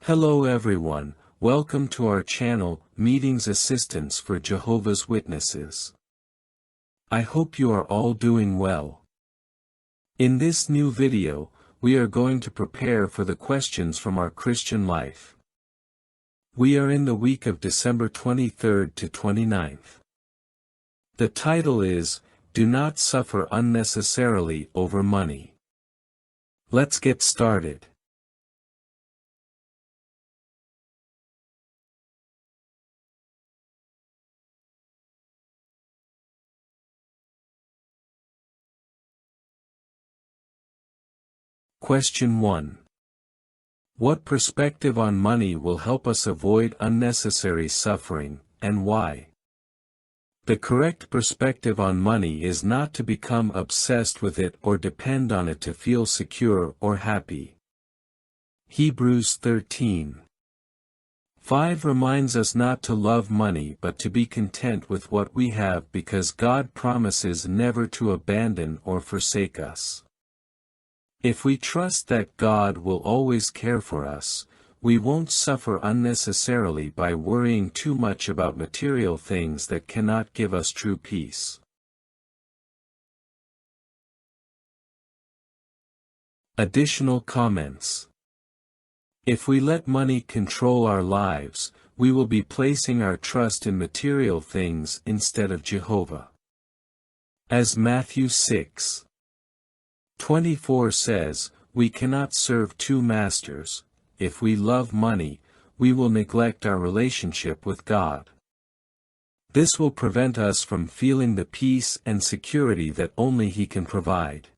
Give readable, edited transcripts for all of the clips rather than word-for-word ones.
Hello everyone, welcome to our channel, Meetings Assistance for Jehovah's Witnesses. I hope you are all doing well. In this new video, we are going to prepare for the questions from our Christian life. We are in the week of December 23rd to 29th. The title is, Do Not Suffer Unnecessarily Over Money. Let's get started. Question 1. What perspective on money will help us avoid unnecessary suffering, and why? The correct perspective on money is not to become obsessed with it or depend on it to feel secure or happy. Hebrews 13:5 reminds us not to love money but to be content with what we have because God promises never to abandon or forsake us. If we trust that God will always care for us, we won't suffer unnecessarily by worrying too much about material things that cannot give us true peace. Additional comments. If we let money control our lives, we will be placing our trust in material things instead of Jehovah. As Matthew 6:24 says, we cannot serve two masters. If we love money, we will neglect our relationship with God. This will prevent us from feeling the peace and security that only He can provide.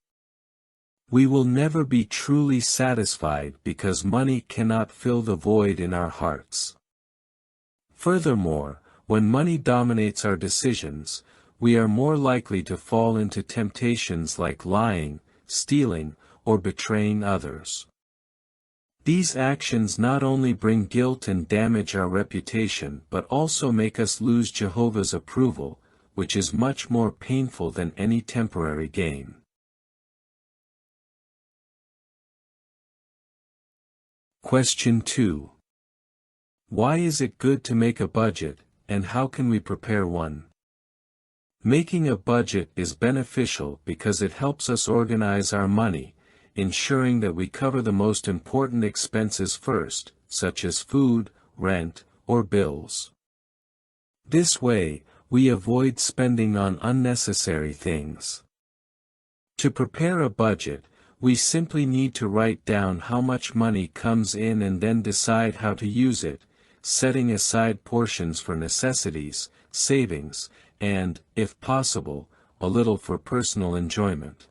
We will never be truly satisfied because money cannot fill the void in our hearts. Furthermore, when money dominates our decisions, we are more likely to fall into temptations like lying, stealing, or betraying others. These actions not only bring guilt and damage our reputation but also make us lose Jehovah's approval, which is much more painful than any temporary gain. Question 2. Why is it good to make a budget, and how can we prepare one? Making a budget is beneficial because it helps us organize our money, ensuring that we cover the most important expenses first, such as food, rent, or bills. This way, we avoid spending on unnecessary things. To prepare a budget, we simply need to write down how much money comes in and then decide how to use it, setting aside portions for necessities, savings, and, if possible, a little for personal enjoyment.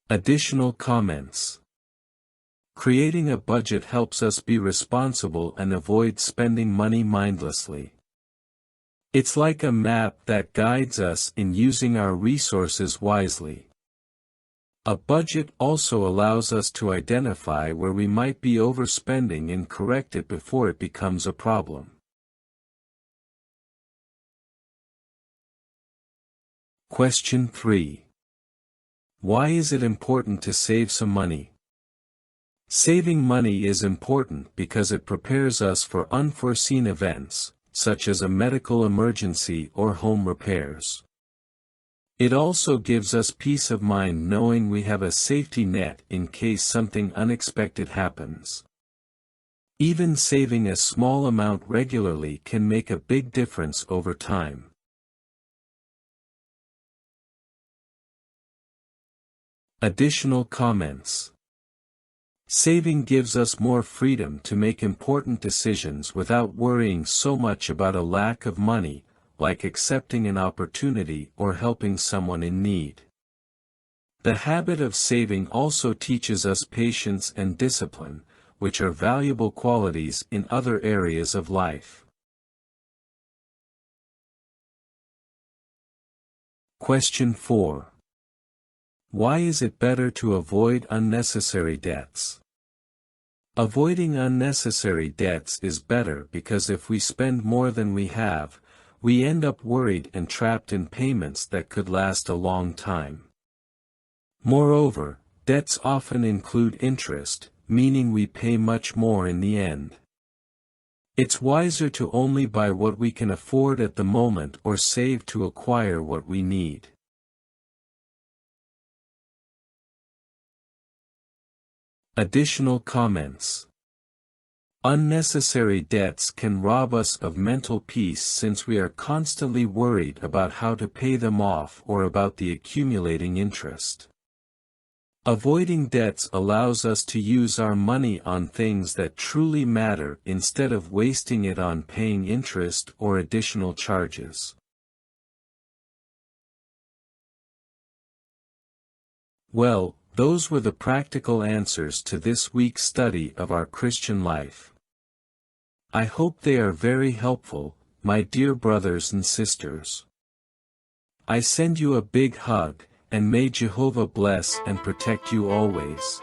Additional comments. Creating a budget helps us be responsible and avoid spending money mindlessly. It's like a map that guides us in using our resources wisely. A budget also allows us to identify where we might be overspending and correct it before it becomes a problem. Question 3. Why is it important to save some money? Saving money is important because it prepares us for unforeseen events, such as a medical emergency or home repairs. It also gives us peace of mind knowing we have a safety net in case something unexpected happens. Even saving a small amount regularly can make a big difference over time. Additional comments. Saving gives us more freedom to make important decisions without worrying so much about a lack of money, like accepting an opportunity or helping someone in need. The habit of saving also teaches us patience and discipline, which are valuable qualities in other areas of life. Question 4. Why is it better to avoid unnecessary debts? Avoiding unnecessary debts is better because if we spend more than we have, we end up worried and trapped in payments that could last a long time. Moreover, Debts often include interest, meaning we pay much more in the end. It's wiser to only buy what we can afford at the moment or save to acquire what we need. Additional comments. Unnecessary debts can rob us of mental peace since we are constantly worried about how to pay them off or about the accumulating interest. Avoiding debts allows us to use our money on things that truly matter instead of wasting it on paying interest or additional charges. Well, those were the practical answers to this week's study of our Christian life. I hope they are very helpful, my dear brothers and sisters. I send you a big hug, and may Jehovah bless and protect you always.